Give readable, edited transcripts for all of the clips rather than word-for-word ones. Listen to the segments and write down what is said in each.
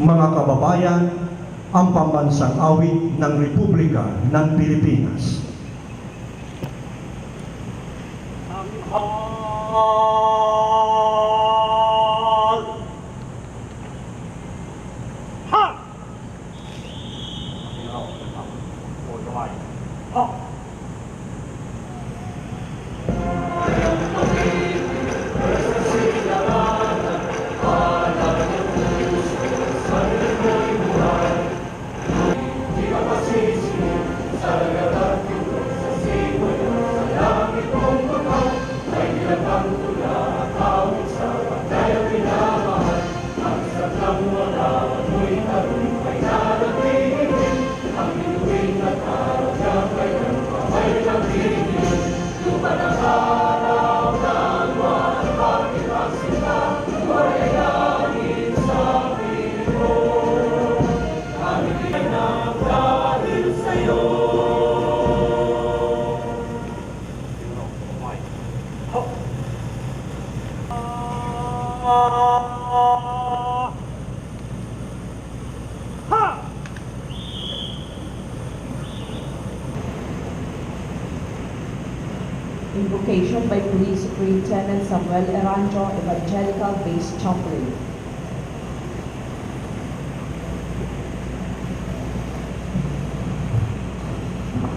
Mga kababayan, ang pambansang awit ng Republika ng Pilipinas. Invocation by Police Superintendent Samuel Eranjo, Evangelical Base Chaplain.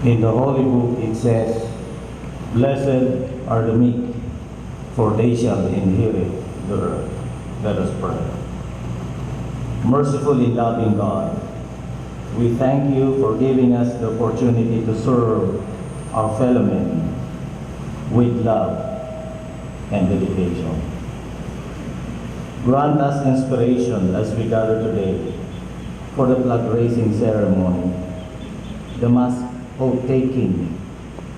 In the Holy Book it says, "Blessed are the meek, for they shall inherit the earth." Let us pray. Merciful and loving God, we thank you for giving us the opportunity to serve our fellow men with love and dedication. Grant us inspiration as we gather today for the flag raising ceremony, the mask oath taking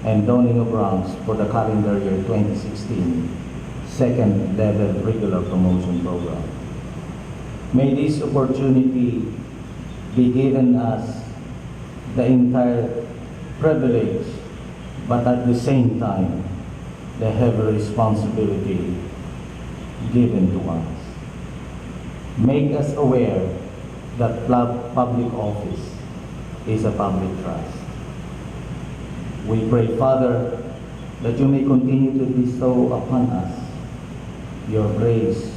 and donning of ranks for the calendar year 2016 second level regular promotion program. May this opportunity be given us the entire privilege, but at the same time the heavy responsibility given to us. Make us aware that public office is a public trust. We pray, Father, that you may continue to bestow upon us your grace,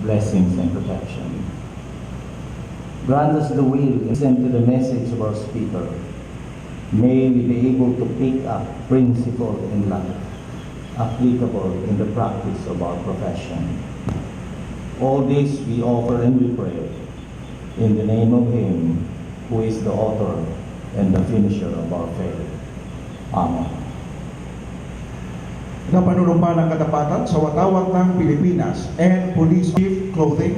blessings, and protection. Grant us the will to listen to the message of our speaker. May we be able to pick up principles in life applicable in the practice of our profession. All this we offer and we pray in the name of Him who is the author and the finisher of our faith. Amen. Na panunumpa ng katapatan sa watawat ng Pilipinas and Police Chief Clothing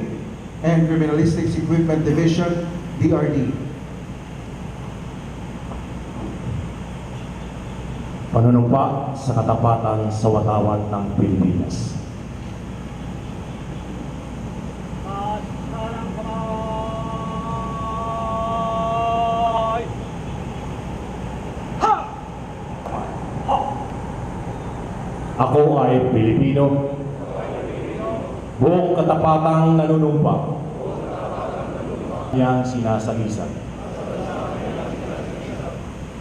and Criminalistics Equipment Division, DRD. Panunumpa sa katapatan sa watawat ng Pilipinas. Ako ay Pilipino, buong katapatang nanunumpa, niyang sinasalisan,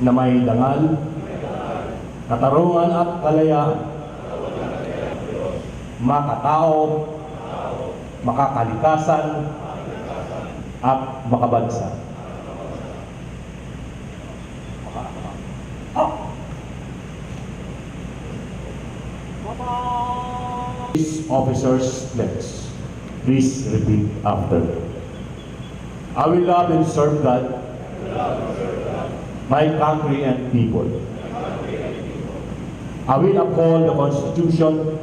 na may dangal, katarungan at kalayaan, makatao, makakalikasan, at makabansa. These officers pledge. Please repeat after. I will love and serve God, my country and people. I will uphold the Constitution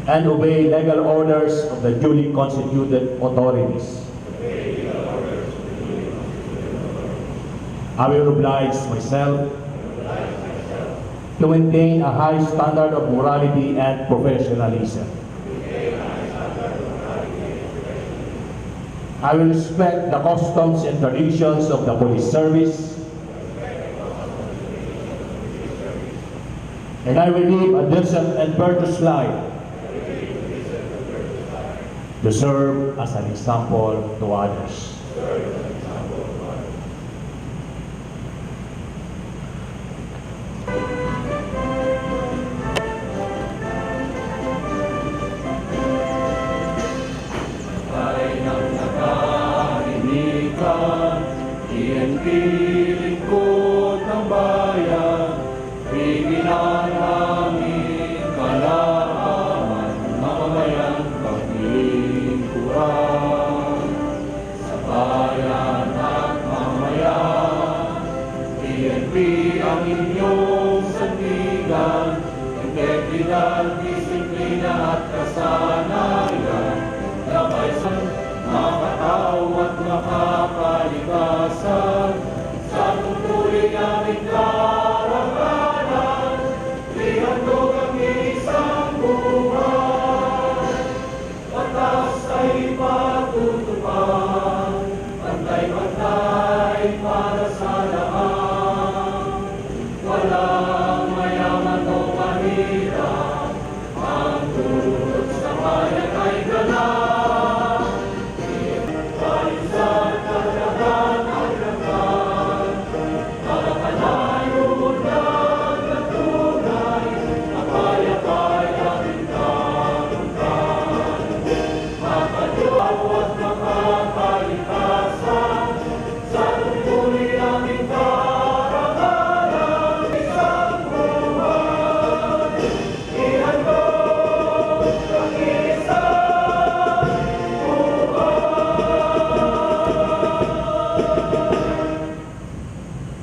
and obey legal orders of the duly constituted authorities. I will oblige myself to maintain a high standard of morality and professionalism. I will respect the customs and traditions of the police service, and I will live a decent and virtuous life to serve as an example to others. PNP, lingkod ng bayan, bibigyan namin kalaban, mamamayang paglingkuran. Sa bayan at mamayan, PNP ang inyong sandigan, integridad, disiplina at kasanayan, labay sa makatao at makakalikasan sa tutuloy naming karagalan. Ihandog ang isang buhay, batas ay patutupad, pantay-pantay para sa lahat. Walang mayaman o mahirap, ang tulog sa bayan ay ganap.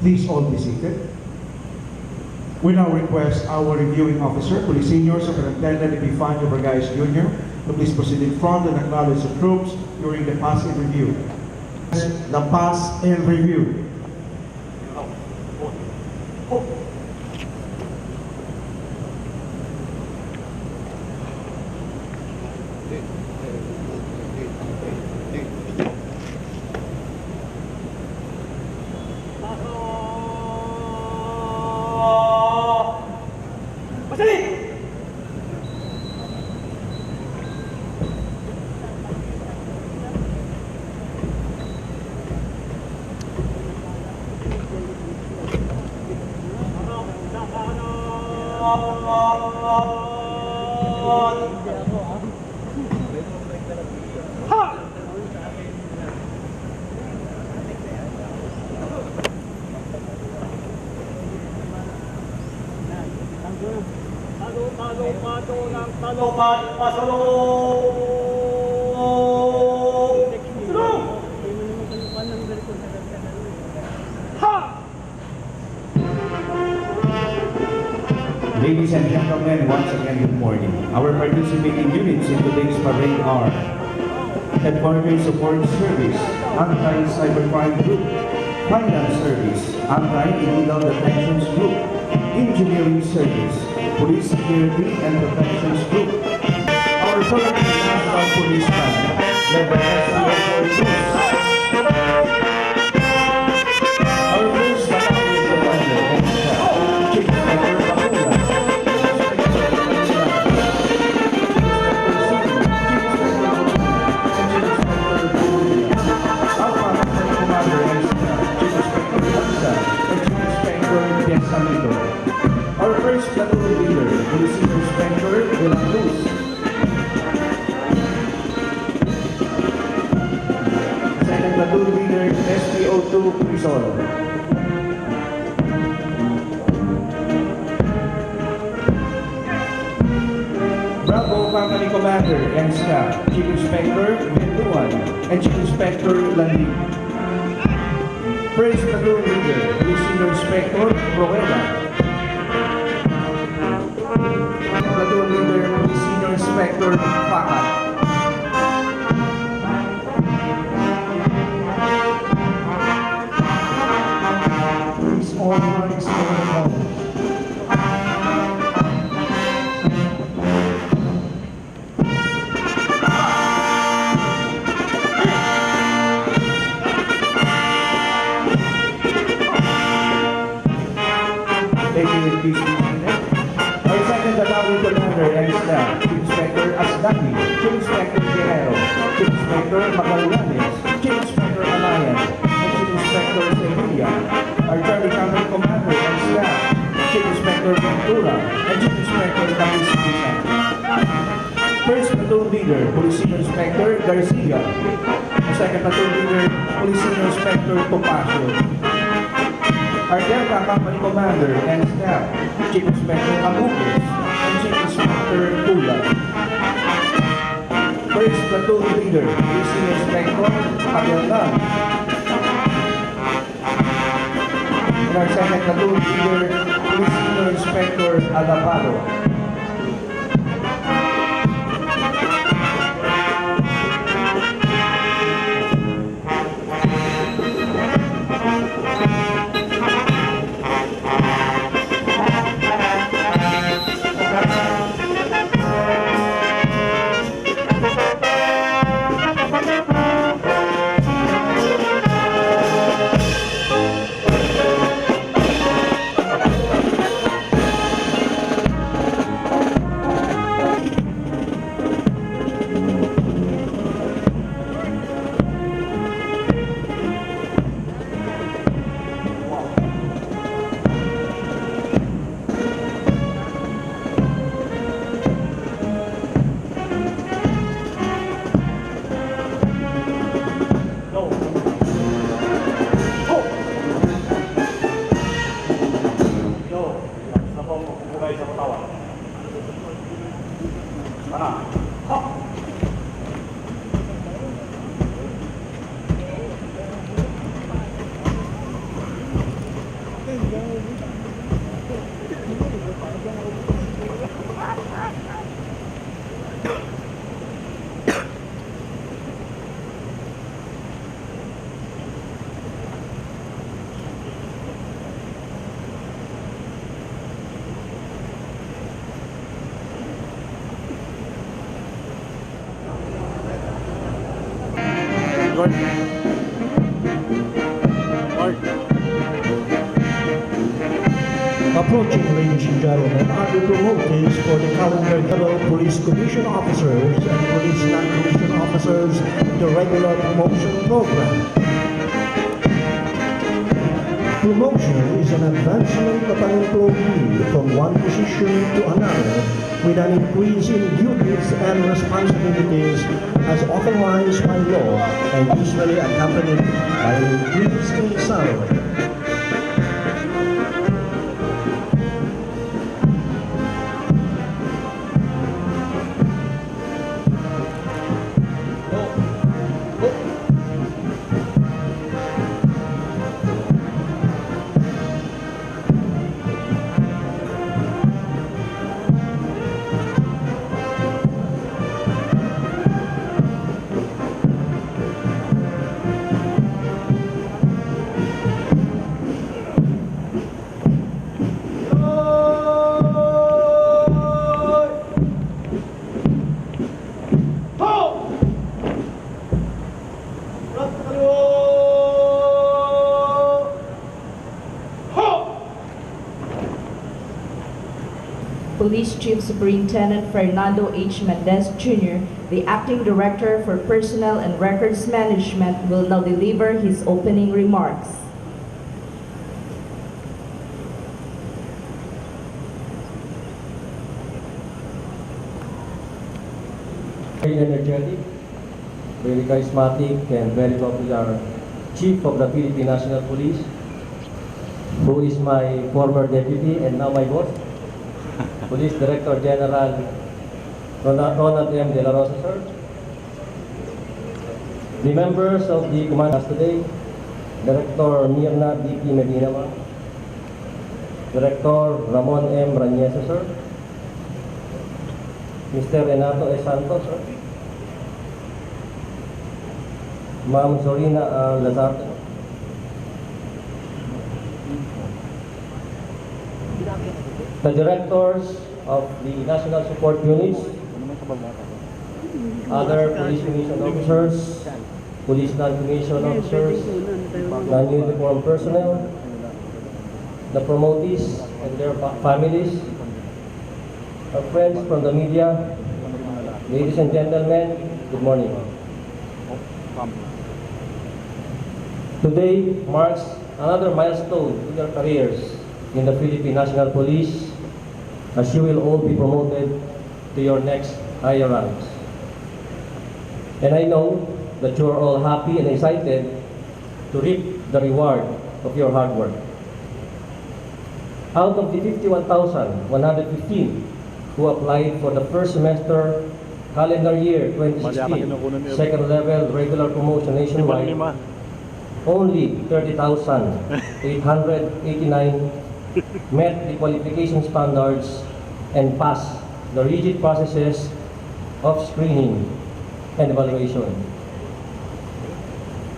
Please all be seated. We now request our reviewing officer, Police Senior Superintendent Epifanio Bragais Jr. to please proceed in front and acknowledge the troops during the pass and review. The pass and review. Ladies and gentlemen, once again, good morning. Our participating units in today's parade are Headquarters Support Service, Anti-Cybercrime Group, Finance Service, Anti-Illegal Detections Group, Engineering Service, Police Security and Protections Group. Our Philippine National Police Band, led by SPO Forces. Our first battalion commander, Chief Inspector Bakula. Our first platoon leader, Police Inspector de la Cruz. Second platoon leader, SPO2 Quezon. Bravo Company Commander and Staff, Chief Inspector Benduan and Chief Inspector Landi. First platoon leader, Police Inspector Proveda. Platoon leader, Police Inspector Fakat. Please all ranks for the moment. Our second battalion commander and staff, Chief Inspector Asdaki, Chief Inspector Magallanes, Chief Inspector Alayan, and Chief Inspector Sevilla, our Charlie Company Commander and staff, Chief Inspector Ventura, and Chief Inspector Luis Pisa. First Platoon Leader, Police Senior Inspector Garcia. Second Platoon Leader, Police Senior Inspector Topacio. Our Delta Company Commander and staff, Chief Inspector Amuques, and Chief Inspector Tula. First Platoon Leader, Police Senior Inspector Aguilar. And our second Platoon Leader, Police Senior Inspector Alapado. Approaching, ladies and gentlemen, are the promotees for the calendar level police commission officers and police non-commission officers in the regular promotion program. Promotion is an advancement of an employee from one position to another with an increase in duties and responsibilities as authorized by law and usually accompanied by an increase in salary. Police Chief Superintendent Fernando H. Mendez Jr., the Acting Director for Personnel and Records Management, will now deliver his opening remarks. Very energetic, very charismatic, and very popular Chief of the Philippine National Police, who is my former deputy and now my boss, Police Director General Ronald M. De La Rosa, sir. The members of the command us today, Director Mirna D.P. Medina, ma'am. Director Ramon M. Ranyesa, sir. Mr. Renato S. Santos, sir. Ma'am Zorina Lazarte. The directors of the National Support Units, other police commission officers, police non-commission officers, non-uniformed personnel, the promotees and their families, our friends from the media, ladies and gentlemen, good morning. Today marks another milestone in your careers in the Philippine National Police, as you will all be promoted to your next higher ranks. And I know that you are all happy and excited to reap the reward of your hard work. Out of the 51,115 who applied for the first semester calendar year 2016 second level regular promotion nationwide, only 30,889 met the qualification standards and passed the rigid processes of screening and evaluation.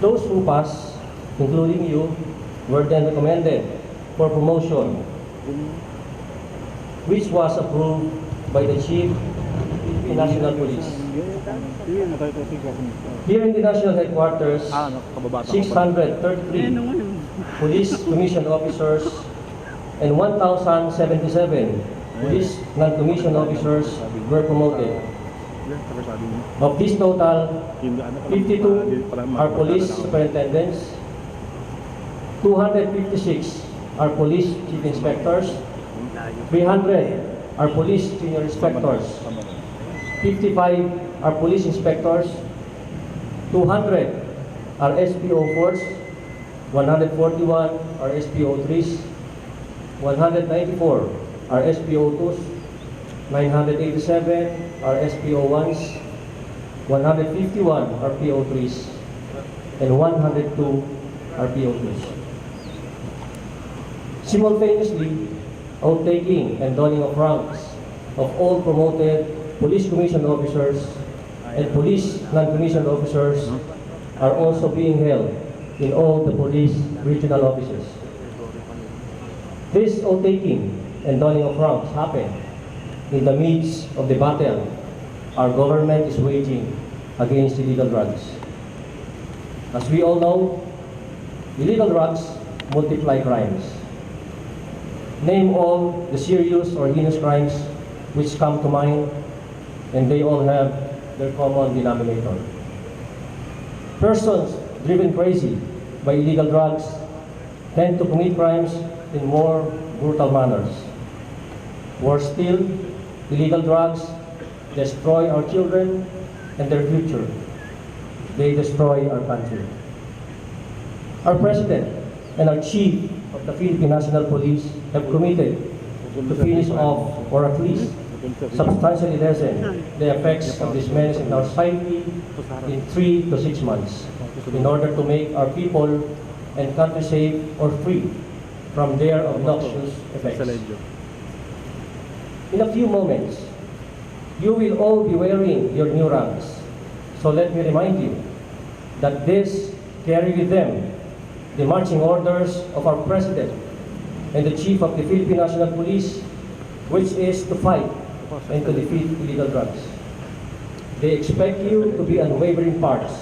Those who passed, including you, were then recommended for promotion, which was approved by the Chief of the National Police. Here in the National Headquarters, 633 Police Commission Officers and 1,077 Police Non-Commissioned Officers were promoted. Of this total, 52 are Police Superintendents, 256 are Police Chief Inspectors, 300 are Police Senior Inspectors, 55 are Police Inspectors, 200 are SPO4s, 141 are SPO3s, 194 are SPO2s, 987 are SPO1s, 151 are PO3s, and 102 are PO2s. Simultaneously, outtaking and donning of ranks of all promoted Police Commissioned Officers and Police Non-Commissioned Officers are also being held in all the police regional offices. This outtaking and donning of ranks happen in the midst of the battle our government is waging against illegal drugs. As we all know, illegal drugs multiply crimes. Name all the serious or heinous crimes which come to mind, and they all have their common denominator. Persons driven crazy by illegal drugs tend to commit crimes in more brutal manners. Worse still, illegal drugs destroy our children and their future. They destroy our country. Our President and our Chief of the Philippine National Police have committed to finish off, or at least substantially lessen, the effects of this menace in our society in 3 to 6 months, in order to make our people and country safe or free from their obnoxious effects. In a few moments, you will all be wearing your new ranks. So let me remind you that these carry with them the marching orders of our President and the Chief of the Philippine National Police, which is to fight and to defeat illegal drugs. They expect you to be unwavering parts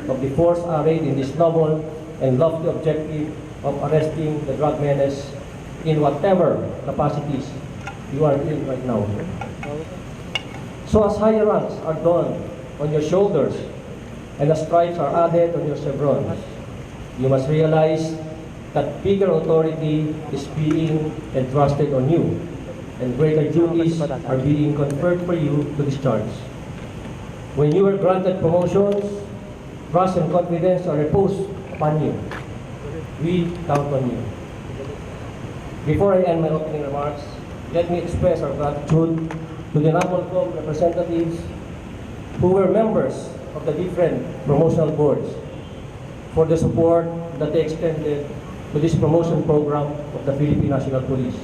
of the force arrayed in this noble and lofty objective of arresting the drug menace in whatever capacities you are in right now. So as higher ranks are donned on your shoulders and as stripes are added on your chevrons, you must realize that bigger authority is being entrusted on you, and greater duties are being conferred for you to discharge. When you are granted promotions, trust and confidence are reposed upon you. We count on you. Before I end my opening remarks, let me express our gratitude to the NAPOLCOM representatives who were members of the different promotional boards for the support that they extended to this promotion program of the Philippine National Police.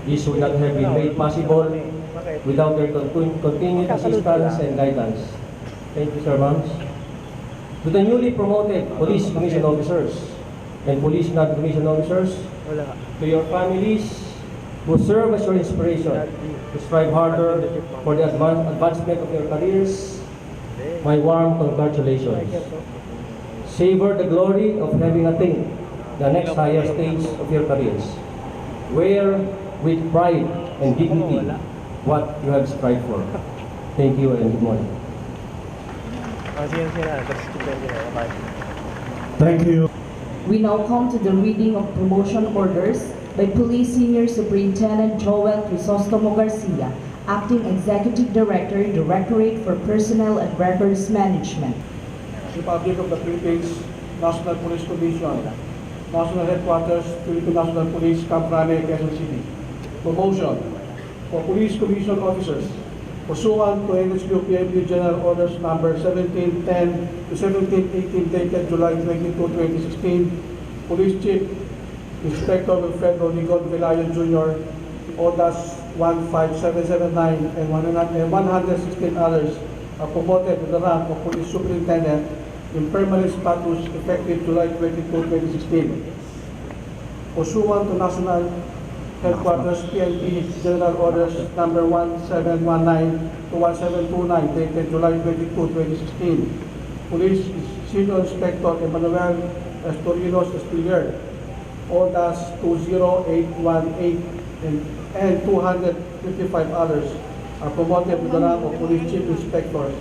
This would not have been made possible without their continued assistance and guidance. Thank you, Sir Ma'ams. To the newly promoted Police Commission Officers and Police Non-Commissioned Officers, to your families who serve as your inspiration to strive harder for the advancement of your careers, my warm congratulations. Savor the glory of having attained the next higher stage of your careers. Wear with pride and dignity what you have strived for. Thank you and good morning. Thank you. We now come to the reading of promotion orders by Police Senior Superintendent Joel Crisostomo Garcia, Acting Executive Director, Directorate for Personnel and Records Management. Republic of the Philippines, National Police Commission, National Headquarters, Philippine National Police, Camp Rane, Quezon City. Promotion for Police Commission Officers pursuant to NSU PMP General Orders Number 1710 to 1718 dated July 22, 2016. Police Chief Inspector Wilfredo Ligon Velayo Jr., ODAS 15779 and 116 others are promoted to the rank of Police Superintendent in permanent status effective July 22, 2016. Pursuant to National Headquarters PNP General Orders Number 1719 to 1729 dated July 22, 2016. Police Senior Inspector Emmanuel Estorinos Espilier, ODAS 20818 and 255 others are promoted to the rank of Police Chief Inspectors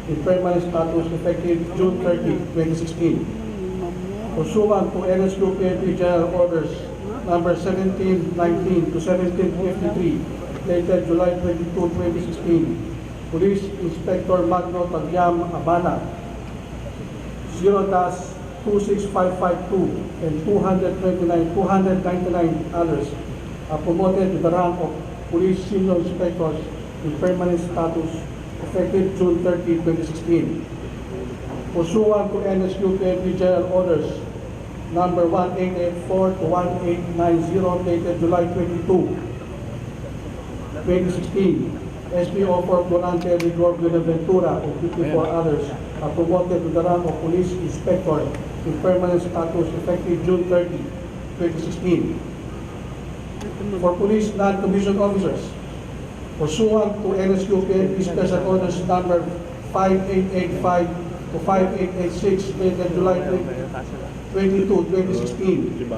in permanent status effective June 30, 2016. Pursuant to NSU PNP General Orders Number 1719 to 1753 dated July 22, 2016. Police Inspector Magno Tagyam Abana, 0-26552 and 299 others are promoted to the rank of Police Senior Inspectors in permanent status effective June 30, 2016. Pursuant to NSU PNP General Orders Number 1884 to 1890 dated July 22, 2016. SPO for Volante Rigor Buenaventura and 54 others are promoted to the rank of Police Inspector in permanent status effective June 30, 2016. For Police Non-Commissioned Officers, pursuant to NSU PNP Special Orders Number 5885 to 5886 dated July 22, 2016,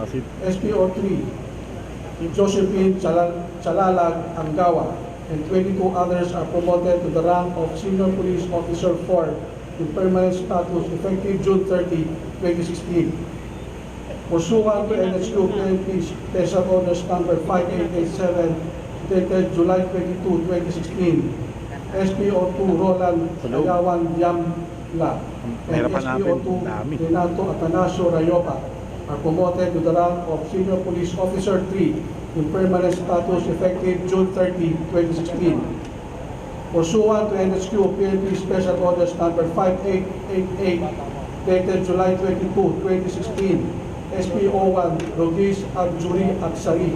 SPO 3, Josephine Chalalag Angawa, and 22 others are promoted to the rank of Senior Police Officer 4 in permanent status effective June 30, 2016. Pursuant to NSU PNP Special Orders Number 5887 dated July 22, 2016, SPO 2 Roland Agawan Yamla and SPO 2 Renato Atanasio Rayopa are promoted to the rank of Senior Police Officer 3 in permanent status effective June 30, 2016. Pursuant to NSU PNP Special Orders Number 5888 dated July 22, 2016, SPO 1 Rodis Abjuri Aksari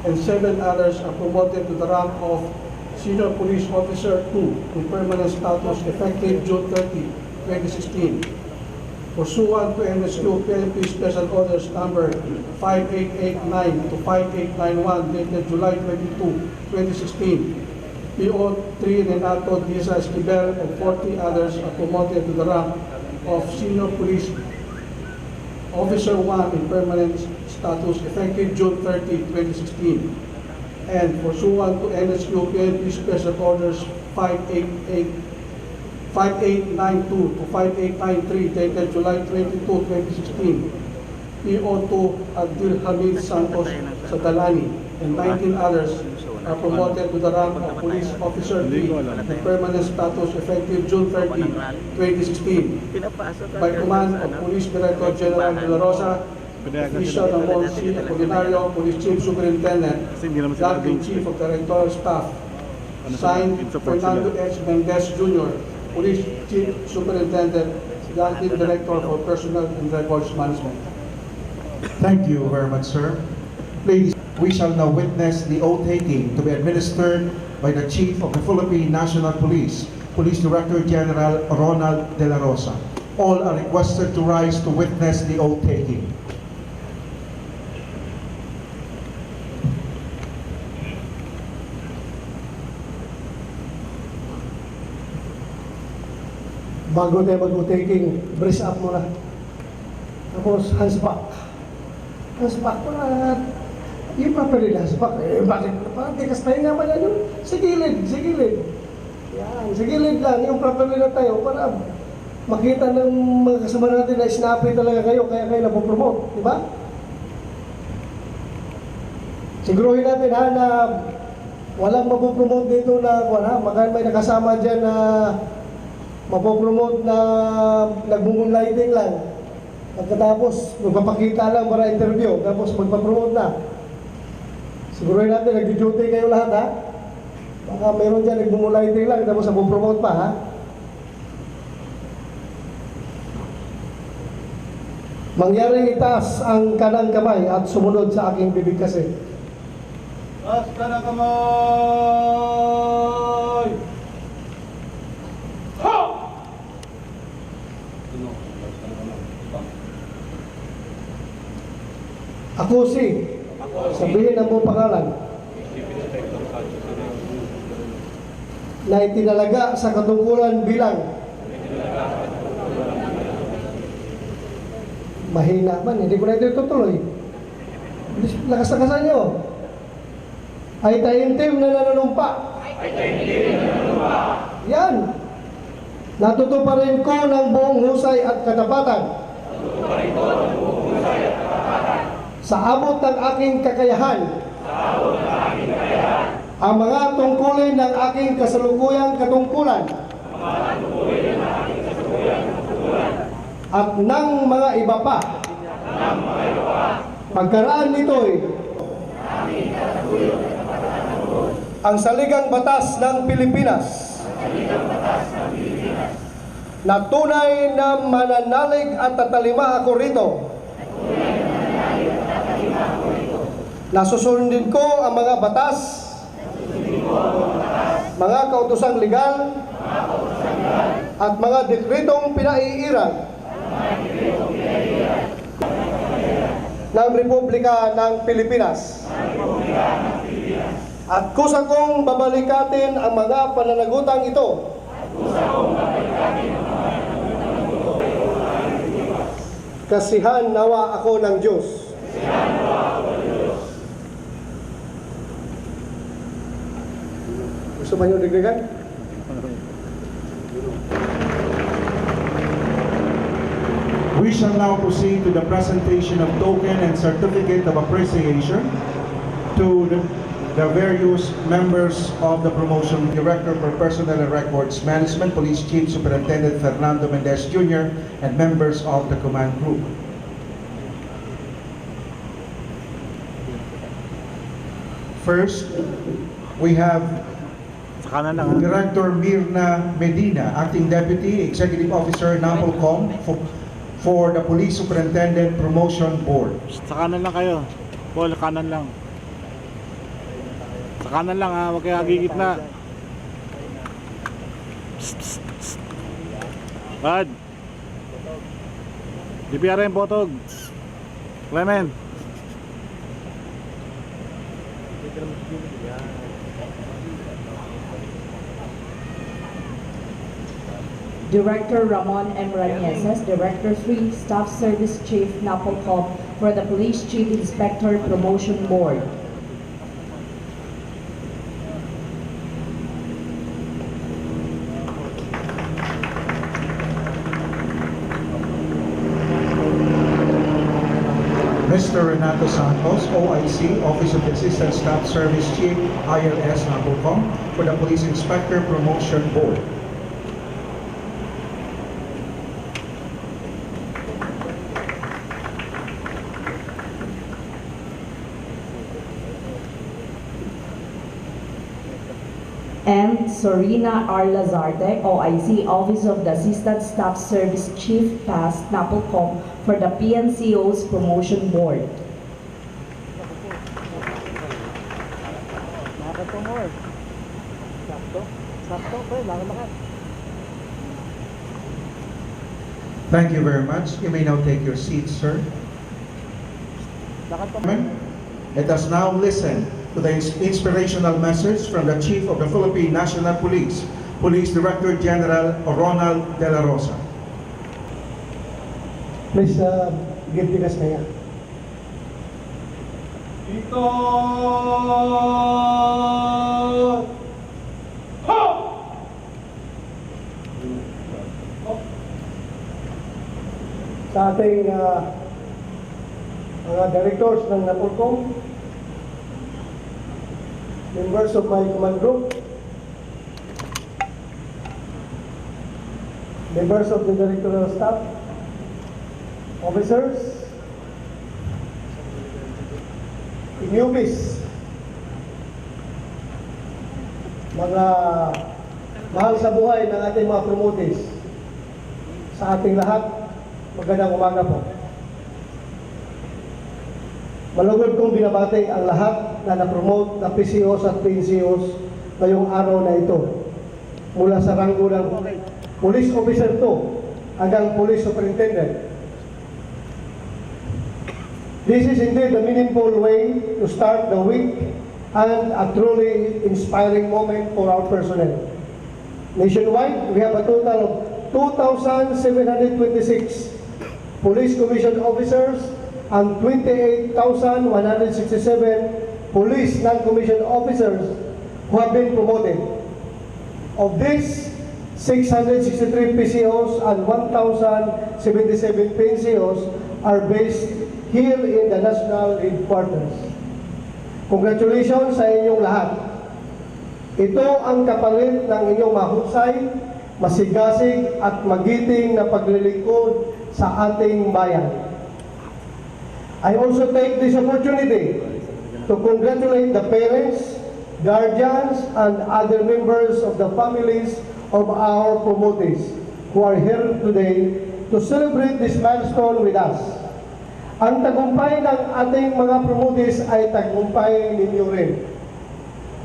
and 7 others are promoted to the rank of Senior Police Officer 2 in permanent status effective June 30, 2016. Pursuant to NSU PNP Special Orders Number 5889 to 5891 dated July 22, 2016, PO3 Renato Diaz Esquivel and 40 others are promoted to the rank of Senior Police Officer 1 in permanent status effective June 30, 2016. And pursuant to NSU PNP Special Orders 5892 to 5893 dated July 22, 2016, PO2 Abdul Hamid Santos Sadalani and 19 others are promoted to the rank of Police Officer 3 in permanent status effective June 30, 2016. By command of Police Director General De La Rosa, Official Ramon C. Apolinario, Police Chief Superintendent, Acting Chief of Directorial Staff, signed Fernando H. Mendez Jr., Police Chief Superintendent, Acting Director for Personnel and Records Management. Thank you very much, sir. Ladies, we shall now witness the oath-taking to be administered by the Chief of the Philippine National Police, Police Director General Ronald De La Rosa. All are requested to rise to witness the oath-taking. Bago tayo mag-taking, brace up muna. Tapos, hands back. Hands back muna. Yung properly hands back. Bakit? Parang tikas tayo naman yan yung sa gilid, sa gilid. Yan, sa gilid lang. Yung properly na tayo para makita ng mga kasama natin na snappy talaga kayo, kaya kayo napopromote, di ba? Siguruhin natin ha na walang mapopromote dito na baka may nakasama dyan na mapopromote na nagmumoonlighting lang. Pagkatapos, magpapakita lang para interview, tapos magpapromote na. Siguruhin natin, nag-duty kayo lahat ha. Baka meron dyan nagmumoonlighting lang, tapos mapopromote pa ha. Mangyaring itaas ang kanang kamay at sumunod sa aking bibig kasi. Taas kanang kamay! Ha! Ako si, sabihin ang mong pangalan, na itinalaga sa katungkulan bilang mahina man, hindi ko na ito tutuloy. Lakas-lakasan nyo. Ay taimtim na nanunumpa. Yan. Natutuparin ko ng buong husay at katapatan. Sa abot ng aking kakayahan. Ang mga tungkulin ng aking kasalukuyang katungkulan. At ng mga iba pa. Pagkaraan nito'y ang saligang batas ng Pilipinas na tunay na mananalig at tatalima ako rito. Nasusundin ko ang mga batas, mga kautosang legal, at mga dekretong pinaiirang ng Republika ng Pilipinas. At kusa kong babalikatin ang mga pananagutang ito. Kasihan nawa ako ng Diyos. Gusto ba niyo digdigan? We shall now proceed to the presentation of token and certificate of appreciation to the various members of the promotion. Director for Personnel and Records Management, Police Chief Superintendent Fernando Mendez Jr., and members of the command group. First, we have Director Mirna Medina, Acting Deputy Executive Officer, NAPOLCOM, for the Police Superintendent Promotion Board. Sa kanan lang kayo. Paul, kanan lang. Sa kanan lang ha, huwag kayo agigit na. Bad. DPRM Botog. Clement. Director Ramon M. Ranieses, Director 3, Staff Service Chief, NAPOLCOM, for the Police Chief Inspector Promotion Board. Mr. Renato Santos, OIC, Office of the Assistant Staff Service Chief, ILS, NAPOLCOM, for the Police Inspector Promotion Board. And Sorina R. Lazarte, OIC, Office of the Assistant Staff Service Chief, PAS, NAPOLCOM, for the PNCO's Promotion Board. Thank you very much. You may now take your seats, sir. Let us now listen to the inspirational message from the Chief of the Philippine National Police, Police Director General Ronald De La Rosa. Please, give the gas kaya. Ito! Ha! sa ating mga directors ng Napolcom, members of my command group, members of the directorial staff, officers, newbies, mga mahal sa buhay ng ating mga promotees, sa ating lahat, magandang umaga po. Malugod kong binabati ang lahat na na-promote na PCOs at PNCOs ngayong araw na ito. Mula sa ranggo ng Police Officer 2 hanggang Police Superintendent. This is indeed a meaningful way to start the week and a truly inspiring moment for our personnel. Nationwide, we have a total of 2,726 Police Commissioned Officers and 28,167 Police Non-Commissioned Officers who have been promoted. Of this, 663 PCOs and 1,077 PNCOs are based here in the National Headquarters. Congratulations sa inyong lahat. Ito ang kapalit ng inyong mahusay, masigasig at magiting na paglilingkod sa ating bayan. I also take this opportunity to congratulate the parents, guardians, and other members of the families of our promotees who are here today to celebrate this milestone with us. Ang tagumpay ng ating mga promotees ay tagumpay ninyo rin.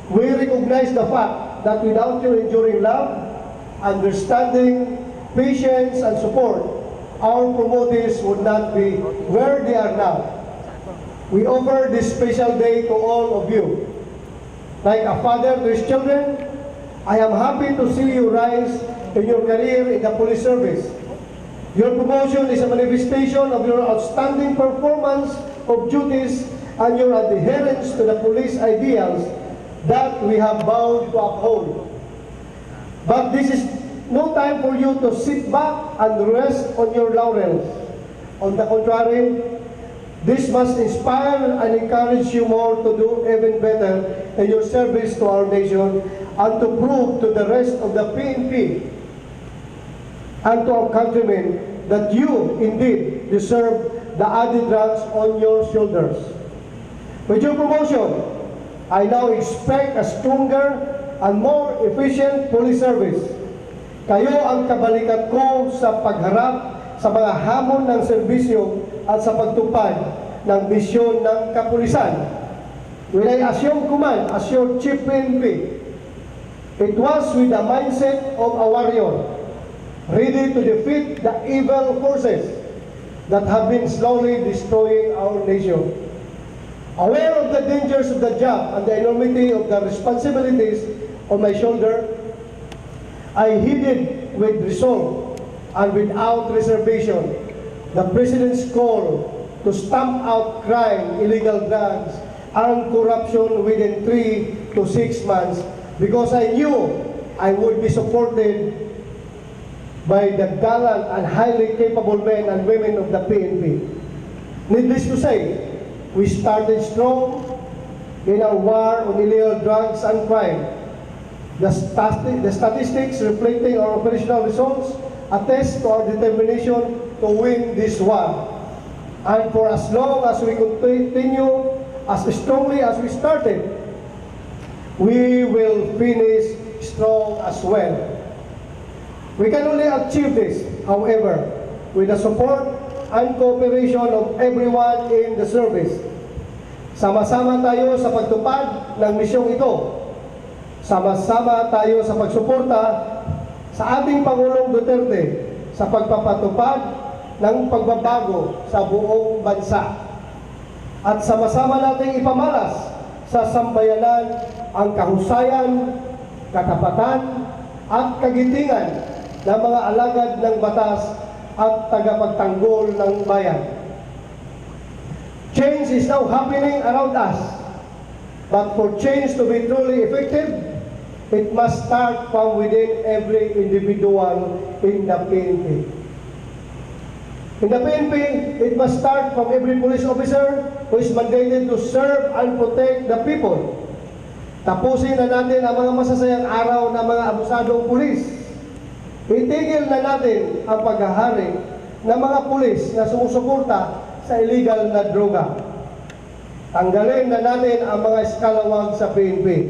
We recognize the fact that without your enduring love, understanding, patience, and support, our promotees would not be where they are now. We offer this special day to all of you. Like a father to his children, I am happy to see you rise in your career in the police service. Your promotion is a manifestation of your outstanding performance of duties and your adherence to the police ideals that we have vowed to uphold. But this is no time for you to sit back and rest on your laurels. On the contrary, this must inspire and encourage you more to do even better in your service to our nation and to prove to the rest of the PNP and to our countrymen that you indeed deserve the added ranks on your shoulders. With your promotion, I now expect a stronger and more efficient police service. Kayo ang kabalikat ko sa pagharap sa mga hamon ng serbisyo at sa pagtupad ng misyon ng kapulisan. When I assumed command as your Chief PNP, it was with the mindset of a warrior, ready to defeat the evil forces that have been slowly destroying our nation. Aware of the dangers of the job and the enormity of the responsibilities on my shoulder, I heeded with resolve and without reservation the President's call to stamp out crime, illegal drugs, and corruption within 3 to 6 months because I knew I would be supported by the gallant and highly capable men and women of the PNP. Needless to say, we started strong in our war on illegal drugs and crime. The statistics reflecting our operational results attest to our determination to win this war. And for as long as we continue as strongly as we started, we will finish strong as well. We can only achieve this, however, with the support and cooperation of everyone in the service. Sama-sama tayo sa pagtupad ng misyong ito. Sama-sama tayo sa pagsuporta sa ating Pangulong Duterte sa pagpapatupad ng pagbabago sa buong bansa. At sama-sama nating ipamalas sa sambayanan ang kahusayan, katapatan, at kagitingan ng mga alagad ng batas at tagapagtanggol ng bayan. Change is now happening around us, but for change to be truly effective, it must start from within every individual in the PNP. In the PNP, it must start from every police officer who is mandated to serve and protect the people. Tapusin na natin ang mga masasayang araw ng mga abusadong pulis. Itigil na natin ang paghahari ng mga pulis na sumusuporta sa illegal na droga. Tanggalin na natin ang mga eskalawag sa PNP.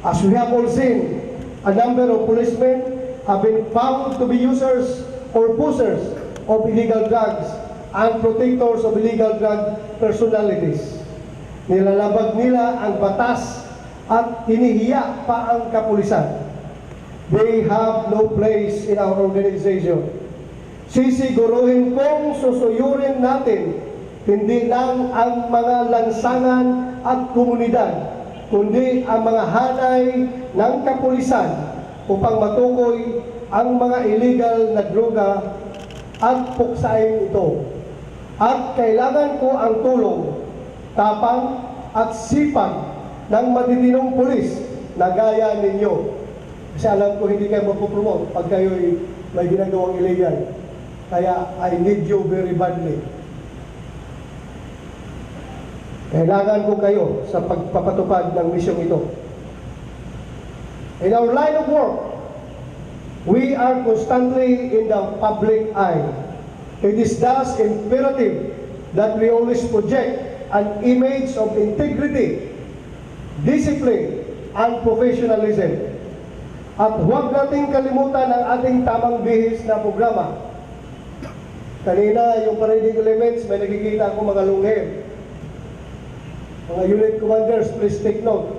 As we have all seen, a number of policemen have been found to be users or pushers of illegal drugs and protectors of illegal drug personalities. Nilalabag nila ang batas at hinihiya pa ang kapulisan. They have no place in our organization. Sisiguruhin kong susuyurin natin hindi lang ang mga lansangan at komunidad, kundi ang mga hanay ng kapulisan upang matukoy ang mga illegal na droga at puksain ito. At kailangan ko ang tulong, tapang at sipag ng matitinong pulis na gaya ninyo. Kasi alam ko hindi kayo mapopromote pag kayo may ginagawang illegal. Kaya I need you very badly. Kailangan ko kayo sa pagpapatupad ng misyong ito. In our line of work, we are constantly in the public eye. It is thus imperative that we always project an image of integrity, discipline, and professionalism. At huwag nating kalimutan ang ating tamang bihis na programa. Kanina, yung parading elements, may nakikita ako mga lunghem. Mga unit commanders, please take note.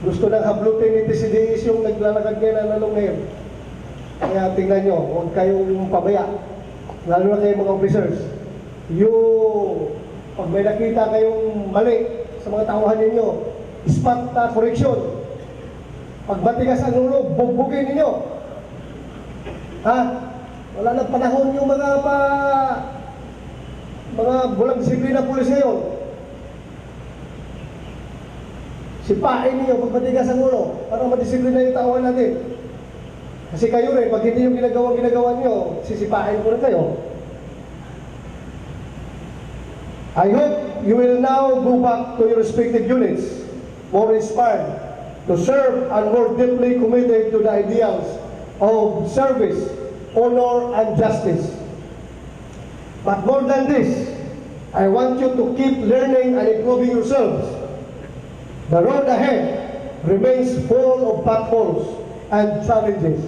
Gusto nang hablutin ni TCDS yung naglalakad kayo na lunghem. Kaya tingnan nyo, huwag kayong pabaya. Lalo na kayong mga officers. Pag may nakita kayong mali sa mga tauhan ninyo, spot correction. Pag matigas ang ulo, bugbugin ninyo. Ha? Wala nang panahon yung mga bulang disiplina pulis ngayon. Sipain ninyo pag matigas ang ulo para madisiplina yung tauhan natin. Kasi kayo rin, pag hindi yung ginagawa nyo, sisipain ko rin kayo. I hope you will now go back to your respective units, more inspired to serve and more deeply committed to the ideals of service, honor, and justice. But more than this, I want you to keep learning and improving yourselves. The road ahead remains full of potholes and challenges.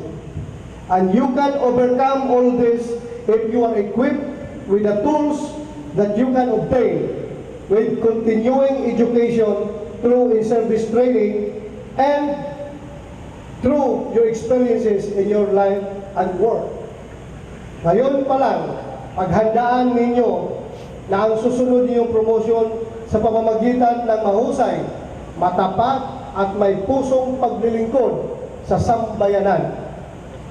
And you can overcome all this if you are equipped with the tools that you can obtain with continuing education through in-service training and through your experiences in your life and work. Ngayon pa lang, paghandaan ninyo na ang susunod niyong promotion sa pamamagitan ng mahusay, matapat at may pusong paglilingkod sa sambayanan.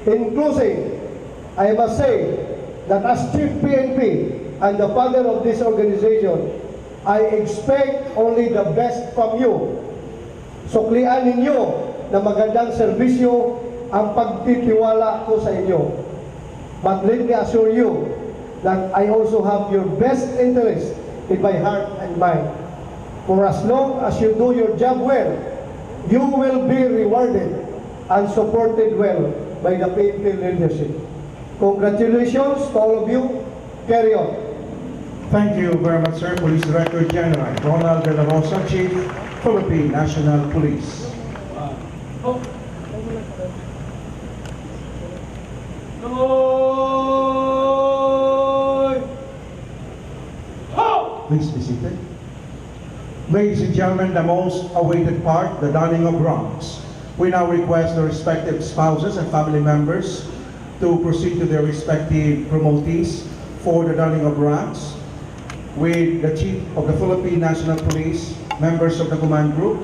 In closing, I must say that as Chief PNP and the father of this organization, I expect only the best from you. Suklian ninyo na magandang serbisyo ang pagtitiwala ko sa inyo. But let me assure you that I also have your best interest in my heart and mind. For as long as you do your job well, you will be rewarded and supported well by the PNP leadership. Congratulations to all of you. Carry on. Thank you very much, sir. Police Director General Ronald De La Rosa, Chief, Philippine National Police. Please be seated. Ladies and gentlemen, the most awaited part, the donning of ranks. We now request the respective spouses and family members to proceed to their respective promotees for the donning of ranks with the Chief of the Philippine National Police, members of the command group.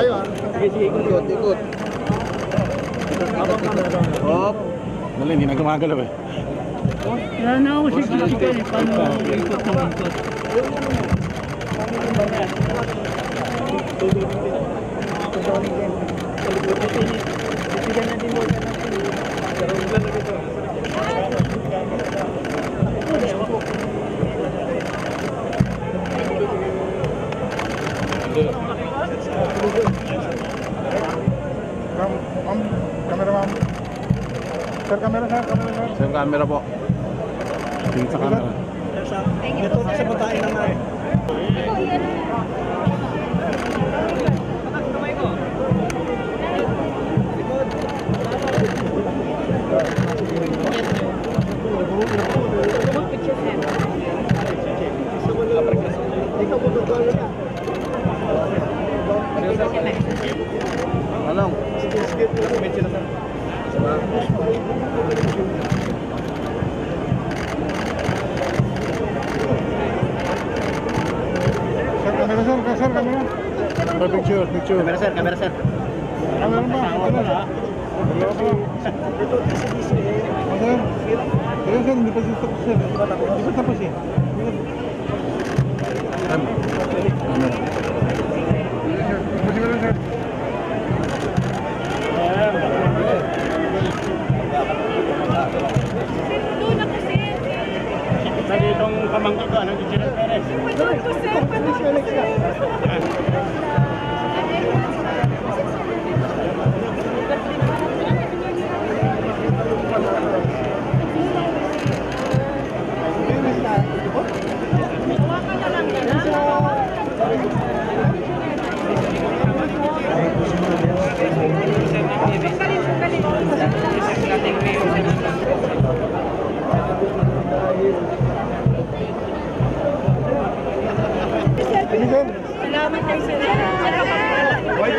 tayo ah. Ikot, ikot. Hop. Dali, hindi na gumagalaw eh. Wala na ako signifikan eh. Paano ikot ng ikot? Cameraman. Sir, camera, sir. Sir, camera po. Tingin sa camera. Ito, nasa batain naman. Anong? Sir, camera. Picture. Camera sir. Camera ba? Sir, hindi pa tapos sir. Hindi pa tapos eh. Camera. Sir. Sabi itong pamangkin ko, anong General Perez? Doon ko sir, salamat kay sir. Wait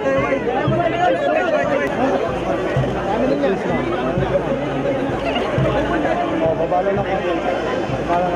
tayo. Oh, babala na ko. Okay, para.